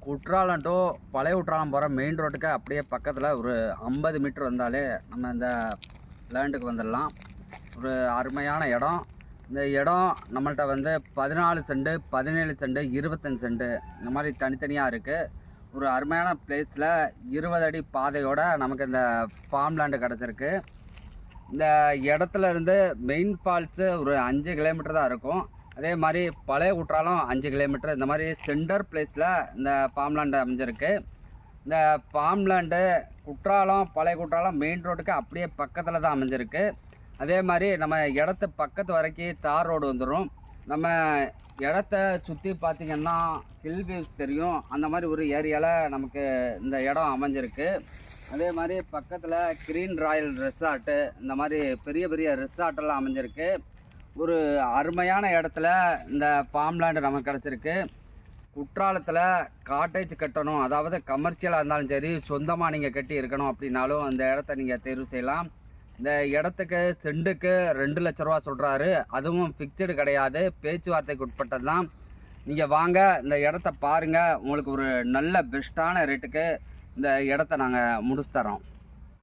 Courtallam to பழைய குற்றாலம் போகிற main ரோட்டுக்கு அப்படியே பக்கத்தில் ஒரு 50 மீட்டர் வந்தாலே நம்ம இந்த லேண்டுக்கு வந்துடலாம். ஒரு அருமையான இடம். இந்த இடம் நம்மள்கிட்ட வந்து 14 சென்ட், 17 சென்ட், 25 சென்ட் இந்த மாதிரி தனித்தனியாக இருக்குது. ஒரு அருமையான பிளேஸில் 20 அடி பாதையோட நமக்கு இந்த ஃபார்ம் லேண்டு கிடச்சிருக்கு. இந்த இடத்துல இருந்து மெயின் ஃபால்ஸு ஒரு 5 கிலோமீட்டர் தான் இருக்கும். அதே மாதிரி பழைய குற்றாலம் 5 கிலோமீட்டர். இந்த மாதிரி சென்டர் பிளேஸில் இந்த ஃபார்ம் லேண்டு அமைஞ்சிருக்கு. இந்த ஃபார்ம் லேண்டு குற்றாலம் பழைய குற்றாலம் மெயின் ரோட்டுக்கு அப்படியே பக்கத்தில் தான் அமைஞ்சிருக்கு. அதே மாதிரி நம்ம இடத்து பக்கத்து வரைக்கும் தார் ரோடு வந்துடும். நம்ம இடத்த சுற்றி பார்த்திங்கன்னா ஹில் வியூஸ் தெரியும். அந்த மாதிரி ஒரு ஏரியாவில் நமக்கு இந்த இடம் அமைஞ்சிருக்கு. அதே மாதிரி பக்கத்தில் கிரீன் ராயல் ரெசார்ட்டு இந்த மாதிரி பெரிய பெரிய ரெசார்ட்டெல்லாம் அமைஞ்சிருக்கு. ஒரு அருமையான இடத்துல இந்த ஃபார்ம் லேண்டு நமக்கு கிடச்சிருக்கு. குற்றாலத்தில் காட்டேஜ் கட்டணும், அதாவது கமர்ஷியலாக இருந்தாலும் சரி, சொந்தமாக நீங்கள் கட்டி இருக்கணும் அப்படின்னாலும் அந்த இடத்த நீங்கள் தேர்வு செய்யலாம். இந்த இடத்துக்கு சென்ட்டுக்கு 2 லட்ச ரூபா சொல்கிறாரு. அதுவும் ஃபிக்ஸ்டு கிடையாது, பேச்சுவார்த்தைக்கு உட்பட்டது தான். நீங்கள் வாங்க, இந்த இடத்த பாருங்கள். உங்களுக்கு ஒரு நல்ல பெஸ்ட்டான ரேட்டுக்கு இந்த இடத்த நாங்கள் முடிச்சு தரோம்.